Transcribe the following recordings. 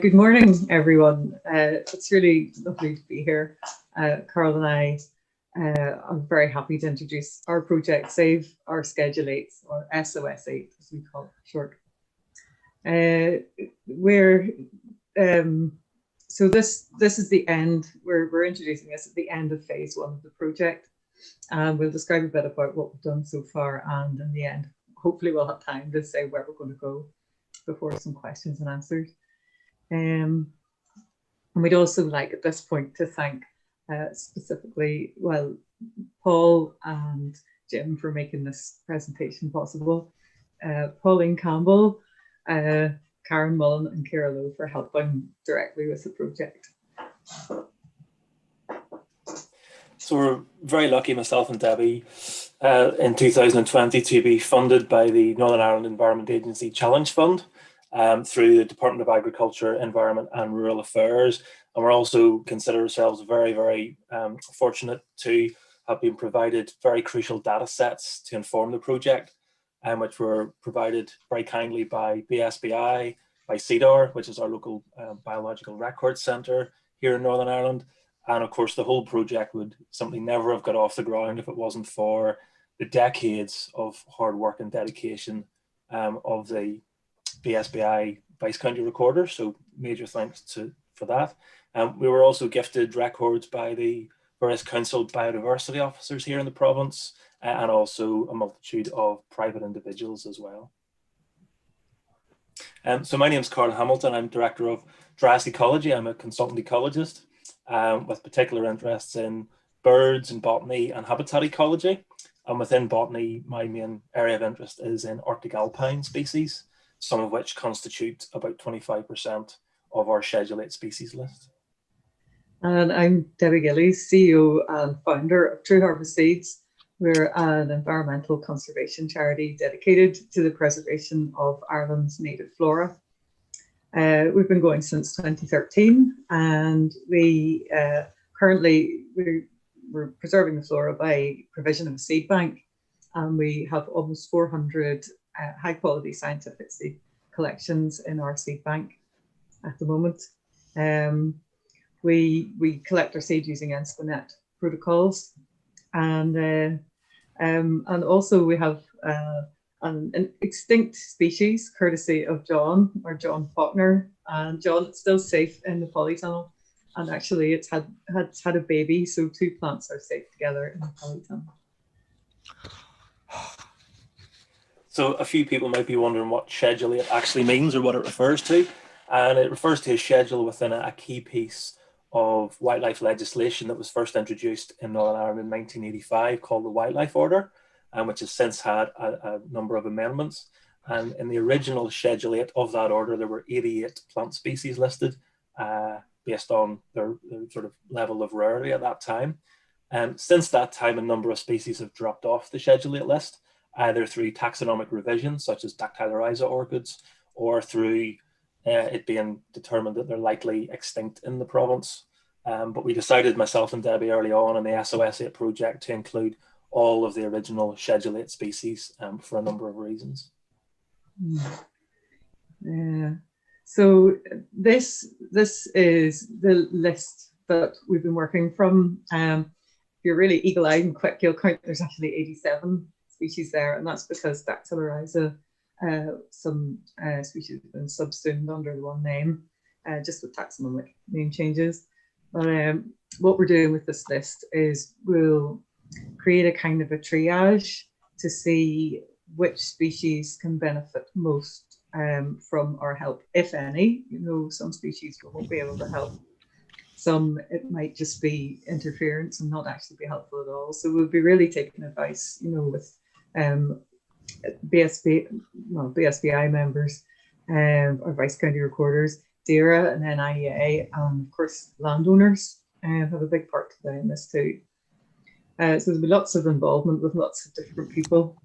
Good morning, everyone. It's really lovely to be here. Karl and I are very happy to introduce our project, Save Our Schedule 8, or SOS 8, as we call it short. So this is the end. We're introducing this at the end of phase 1 of the project. We'll describe a bit about what we've done so far, and in the end, hopefully we'll have time to say where we're going to go before some questions and answers. And we'd also like at this point to thank specifically, Paul and Jim for making this presentation possible, Pauline Campbell, Karen Mullen and Kira Lowe for helping directly with the project. So we're very lucky, myself and Debbie, in 2020 to be funded by the Northern Ireland Environment Agency Challenge Fund. Through the Department of Agriculture, Environment and Rural Affairs. And we're also consider ourselves very, very fortunate to have been provided very crucial data sets to inform the project, which were provided very kindly by BSBI, by CEDAR, which is our local biological records centre here in Northern Ireland. And of course, the whole project would simply never have got off the ground if it wasn't for the decades of hard work and dedication of the BSBI Vice County Recorder, so major thanks for that. We were also gifted records by the various council biodiversity officers here in the province, and also a multitude of private individuals as well. So my name is Karl Hamilton. I'm director of Dryas Ecology. I'm a consultant ecologist with particular interests in birds and botany and habitat ecology. And within botany, my main area of interest is in Arctic alpine species, some of which constitute about 25% of our Schedule 8 species list. And I'm Debbie Gillies, CEO and founder of True Harvest Seeds. We're an environmental conservation charity dedicated to the preservation of Ireland's native flora. We've been going since 2013, and we currently we're preserving the flora by provision of a seed bank, and we have almost 400 high quality scientific seed collections in our seed bank at the moment. We collect our seed using ENSPANET protocols, and also we have an extinct species courtesy of John Faulkner, and John, it's still safe in the polytunnel, and actually it's had a baby, so 2 plants are safe together in the polytunnel. So a few people might be wondering what Schedule 8 actually means or what it refers to. And it refers to a schedule within a key piece of wildlife legislation that was first introduced in Northern Ireland in 1985 called the Wildlife Order, which has since had a number of amendments. And in the original Schedule 8 of that order, there were 88 plant species listed based on their sort of level of rarity at that time. And since that time, a number of species have dropped off the Schedule 8 list, either through taxonomic revisions, such as Dactylorhiza orchids, or through it being determined that they're likely extinct in the province. But we decided, myself and Debbie, early on in the SOS 8 project to include all of the original Schedule 8 species for a number of reasons. So this is the list that we've been working from. If you're really eagle-eyed and quick, you'll count there's actually 87 species there, and that's because Dactylorhiza, some species have been subsumed under the one name, just with taxonomic name changes. But what we're doing with this list is we'll create a kind of a triage to see which species can benefit most from our help, if any. You know, some species we won't be able to help. Some it might just be interference and not actually be helpful at all. So we'll be really taking advice, you know, with BSBI members, our Vice County Recorders, DAERA and NIEA, and of course landowners have a big part to play in this too. So there'll be lots of involvement with lots of different people.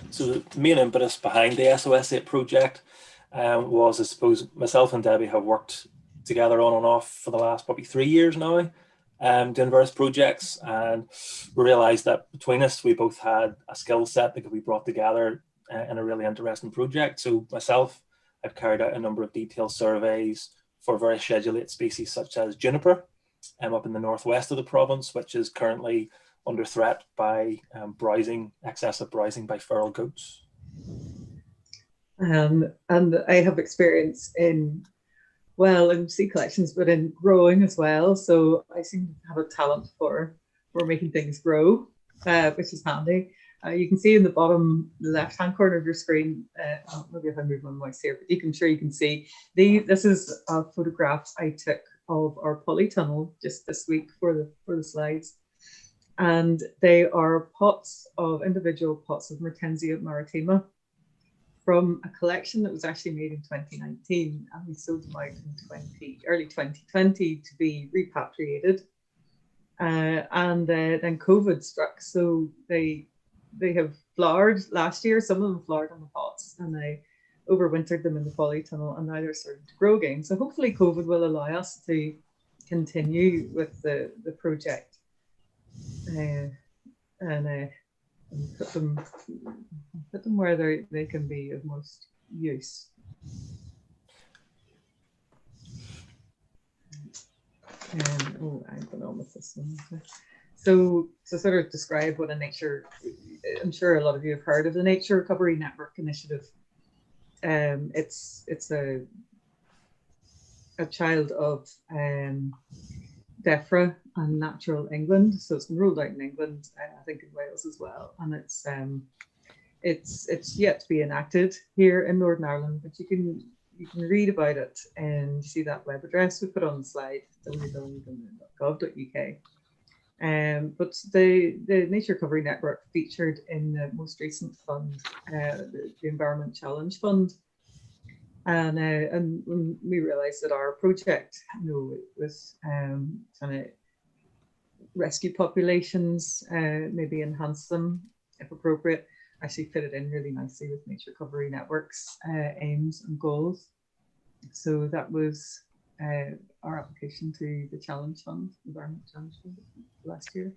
So the main impetus behind the SOS 8 project was, I suppose, myself and Debbie have worked together on and off for the last probably 3 years now, doing various projects, and we realised that between us we both had a skill set that could be brought together in a really interesting project. So myself, I've carried out a number of detailed surveys for various schedule 8 species such as juniper up in the northwest of the province, which is currently under threat by excessive browsing by feral goats. And I have experience in sea collections, but in growing as well. So I seem to have a talent for making things grow, which is handy. You can see in the bottom left-hand corner of your screen, maybe if I move my mouse here, but you can see this is a photograph I took of our polytunnel just this week for the slides. And they are individual pots of Mertensia maritima from a collection that was actually made in 2019, and we sold them out in early 2020 to be repatriated. And then COVID struck, so they have flowered last year. Some of them flowered on the pots, and I overwintered them in the polytunnel, and now they're starting to grow again. So hopefully COVID will allow us to continue with the project and put them where they can be of most use. I'm going on with this one. So to sort of describe what I'm sure a lot of you have heard of the Nature Recovery Network Initiative. It's a child of DEFRA and Natural England, so it's been rolled out in England, I think in Wales as well, and it's yet to be enacted here in Northern Ireland, but you can read about it and see that web address we put on the slide, www.gov.uk. But the Nature Recovery Network featured in the most recent fund, the Environment Challenge Fund, and when we realised that our project, was kind of rescue populations, maybe enhance them if appropriate, actually fitted in really nicely with Nature Recovery Network's aims and goals. So that was our application to the Challenge Fund, Environment Challenge Fund, last year.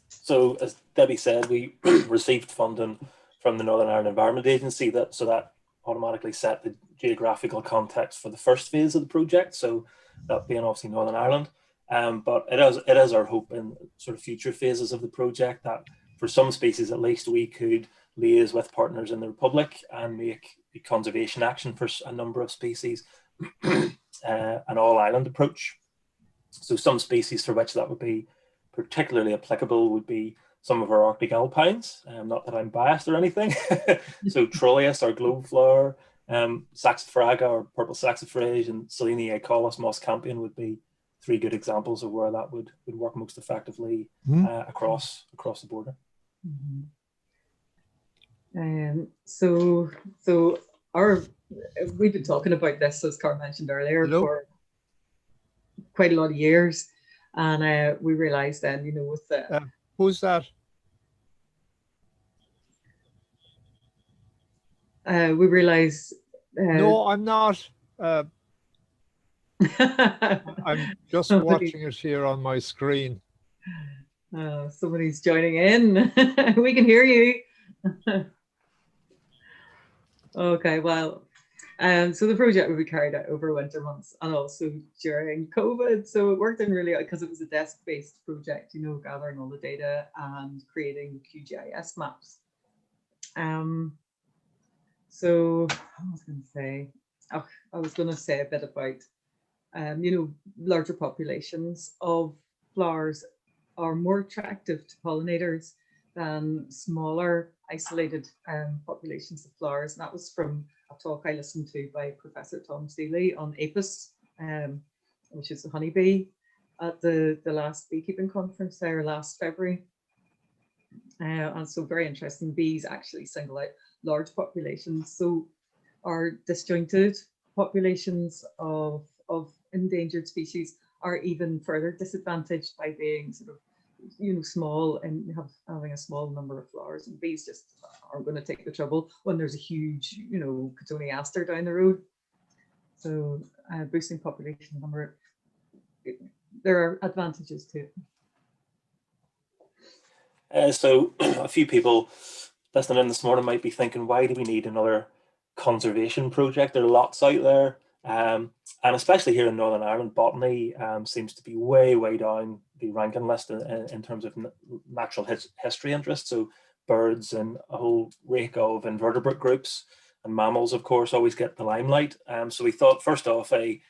So as Debbie said, we received funding from the Northern Ireland Environment Agency, so that automatically set the geographical context for the first phase of the project, so that being obviously Northern Ireland. But it is our hope in sort of future phases of the project that for some species at least we could liaise with partners in the Republic and make the conservation action for a number of species an all-island approach. So some species for which that would be particularly applicable would be some of our Arctic alpines, not that I'm biased or anything. So Troilus, our globeflower, Saxifraga or purple saxifrage, and Selene Aecolus moss campion would be three good examples of where that would work most effectively across the border. So we've been talking about this, as Karl mentioned earlier, for quite a lot of years, and we realised then, with the who's that? We realised. No, I'm not. I'm just watching it here on my screen. Somebody's joining in. We can hear you. Okay, well, so the project will be carried out over winter months and also during COVID. So it worked in really, because it was a desk-based project, gathering all the data and creating QGIS maps. So I was going to say a bit about, larger populations of flowers are more attractive to pollinators than smaller isolated populations of flowers. And that was from a talk I listened to by Professor Tom Seeley on apis, which is the honeybee, at the last beekeeping conference there last February. And so very interesting, bees actually single out large populations. So our disjointed populations of endangered species are even further disadvantaged by being sort of small and having a small number of flowers, and bees just aren't going to take the trouble when there's a huge cotoneaster down the road. So boosting population number, there are advantages to it. So a few people listening in this morning might be thinking, why do we need another conservation project? There are lots out there. And especially here in Northern Ireland, botany seems to be way, way down the ranking list in terms of natural history interest. So birds and a whole rake of invertebrate groups, and mammals, of course, always get the limelight. So we thought, first off, a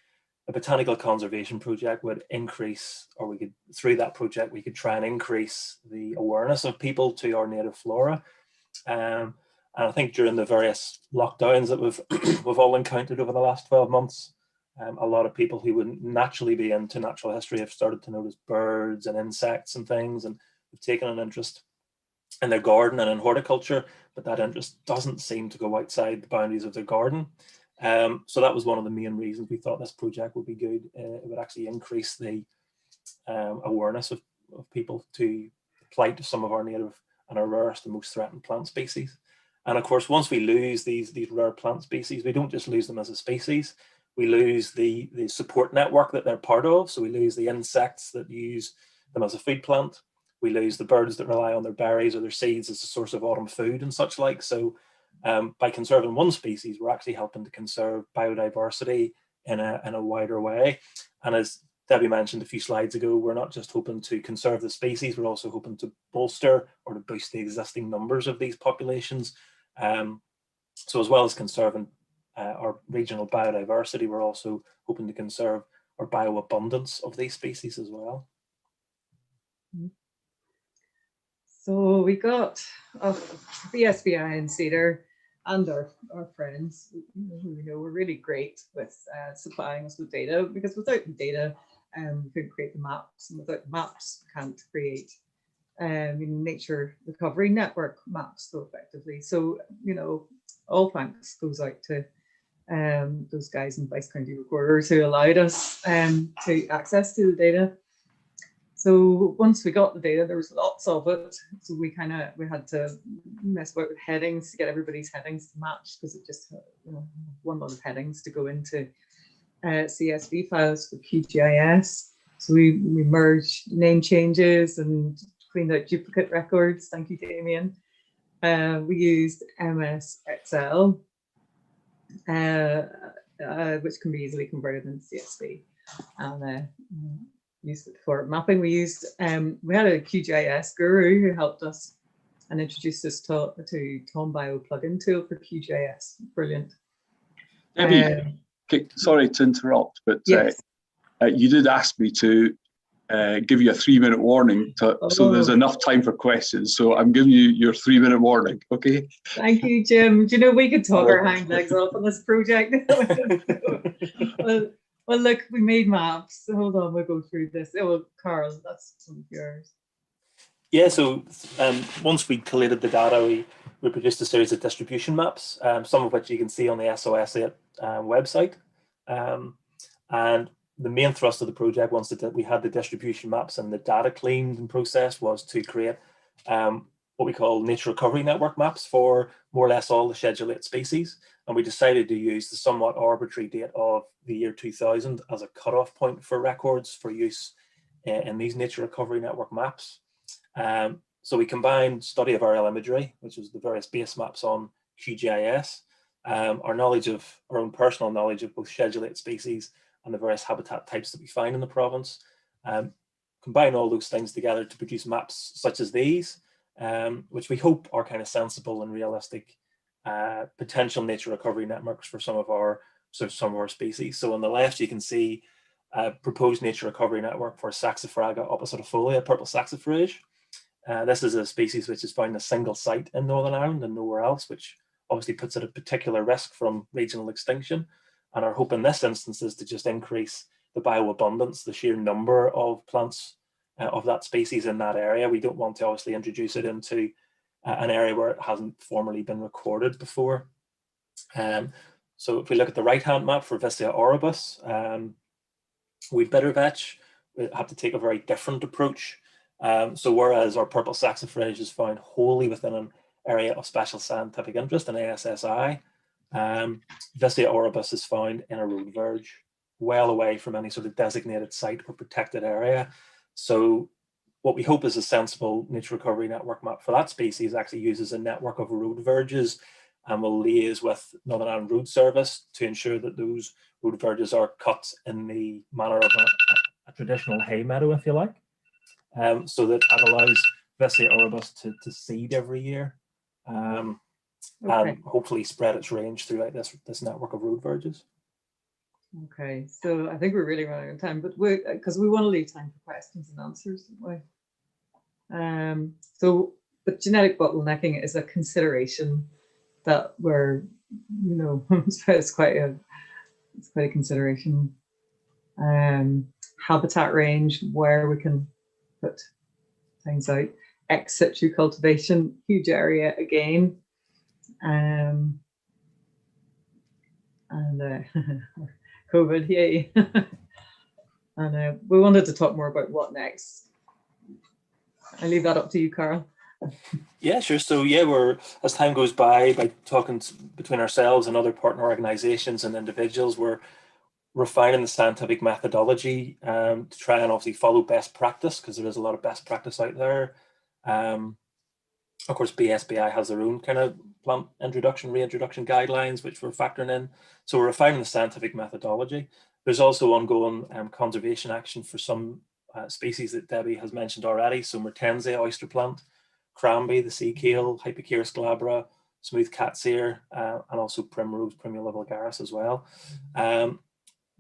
botanical conservation project would increase, or we could, through that project, we could try and increase the awareness of people to our native flora. And I think during the various lockdowns that we've all encountered over the last 12 months, a lot of people who wouldn't naturally be into natural history have started to notice birds and insects and things, and have taken an interest in their garden and in horticulture, but that interest doesn't seem to go outside the boundaries of their garden. So that was one of the main reasons we thought this project would be good. It would actually increase the awareness of people to the plight of some of our native and our rarest and most threatened plant species. And of course, once we lose these rare plant species, we don't just lose them as a species, we lose the support network that they're part of. So we lose the insects that use them as a food plant. We lose the birds that rely on their berries or their seeds as a source of autumn food and such like. So by conserving one species, we're actually helping to conserve biodiversity in a wider way. And as Debbie mentioned a few slides ago, we're not just hoping to conserve the species, we're also hoping to bolster or to boost the existing numbers of these populations. So as well as conserving our regional biodiversity, we're also hoping to conserve our bioabundance of these species as well. So we got BSBI and CEDAR and our friends who we know were really great with supplying us with data, because without the data, we couldn't create the maps, and without the maps, we can't create nature recovery network maps so effectively. So, all thanks goes out to those guys in Vice County Recorders who allowed us to access to the data. So once we got the data, there was lots of it. So we had to mess about with headings to get everybody's headings to match, because it just had one lot of headings to go into CSV files for QGIS. So we merged name changes and cleaned out duplicate records. Thank you, Damien. We used MS Excel, which can be easily converted into CSV, and used it for mapping. We used we had a QGIS guru who helped us and introduced us to Tom Bio plugin tool for QGIS. Brilliant. Debbie, sorry to interrupt, but yes. You did ask me to give you a 3-minute warning, so there's enough time for questions. So I'm giving you your 3-minute warning, okay? Thank you, Jim. Do you know, we could talk our hind legs off on this project. Well, look, we made maps. So hold on, we'll go through this. Oh, Karl, that's some of yours. Yeah, so once we collated the data, we produced a series of distribution maps, some of which you can see on the SOS8 website. And the main thrust of the project, once we had the distribution maps and the data cleaned and processed, was to create what we call nature recovery network maps for more or less all the Schedule 8 species. And we decided to use the somewhat arbitrary date of the year 2000 as a cutoff point for records for use in these nature recovery network maps. So we combined study of aerial imagery, which is the various base maps on QGIS, our knowledge of our own personal knowledge of both Schedule 8 species and the various habitat types that we find in the province. Combine all those things together to produce maps such as these, which we hope are kind of sensible and realistic potential nature recovery networks for some of our species. So on the left, you can see a proposed nature recovery network for Saxifraga oppositifolia, purple saxifrage. This is a species which is found in a single site in Northern Ireland and nowhere else, which obviously puts it at particular risk from regional extinction. And our hope in this instance is to just increase the bioabundance, the sheer number of plants of that species in that area. We don't want to obviously introduce it into an area where it hasn't formally been recorded before. So if we look at the right-hand map for Viscia oribus, with bitter vetch, we have to take a very different approach. So whereas our purple saxifrage is found wholly within an area of special scientific interest, an ASSI, Viscia oribus is found in a road verge, well away from any sort of designated site or protected area. So what we hope is a sensible nature recovery network map for that species actually uses a network of road verges and will liaise with Northern Ireland Road Service to ensure that those road verges are cut in the manner of a traditional hay meadow, if you like, so that it allows Vicia oribus to seed every year, and hopefully spread its range throughout this network of road verges. Okay, so I think we're really running out of time, but because we want to leave time for questions and answers, don't we? But genetic bottlenecking is a consideration that we're, it's quite a consideration. Habitat range, where we can put things out. Ex situ cultivation, huge area again. And COVID, yay. And we wanted to talk more about what next. I leave that up to you, Karl. Yeah, sure. So yeah, we're, as time goes by talking between ourselves and other partner organizations and individuals, we're refining the scientific methodology to try and obviously follow best practice, because there is a lot of best practice out there. Of course, BSBI has their own kind of plant reintroduction guidelines, which we're factoring in. So we're refining the scientific methodology. There's also ongoing conservation action for some species that Debbie has mentioned already. So Mertensia oyster plant, cranberry, the sea kale, Hypocharis glabra, smooth cat's ear, and also primrose, Primula vulgaris as well.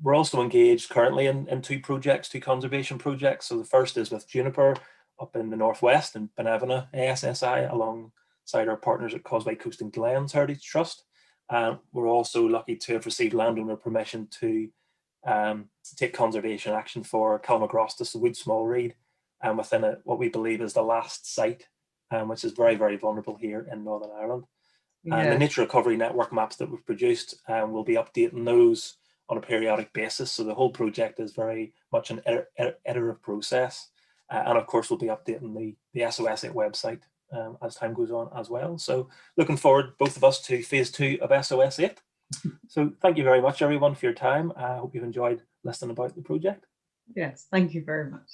We're also engaged currently in two conservation projects. So the first is with juniper up in the northwest in Benevena ASSI, alongside our partners at Causeway Coast and Glens Heritage Trust. We're also lucky to have received landowner permission to take conservation action for Calamagrostis, the wood small reed, and within it, what we believe is the last site, which is very, very vulnerable here in Northern Ireland. Yeah. And the nature recovery network maps that we've produced, we'll be updating those on a periodic basis. So the whole project is very much an iterative process. And of course, we'll be updating the SOS8 website as time goes on as well. So looking forward, both of us, to phase 2 of SOS8. So thank you very much, everyone, for your time. I hope you've enjoyed listening about the project. Yes, thank you very much.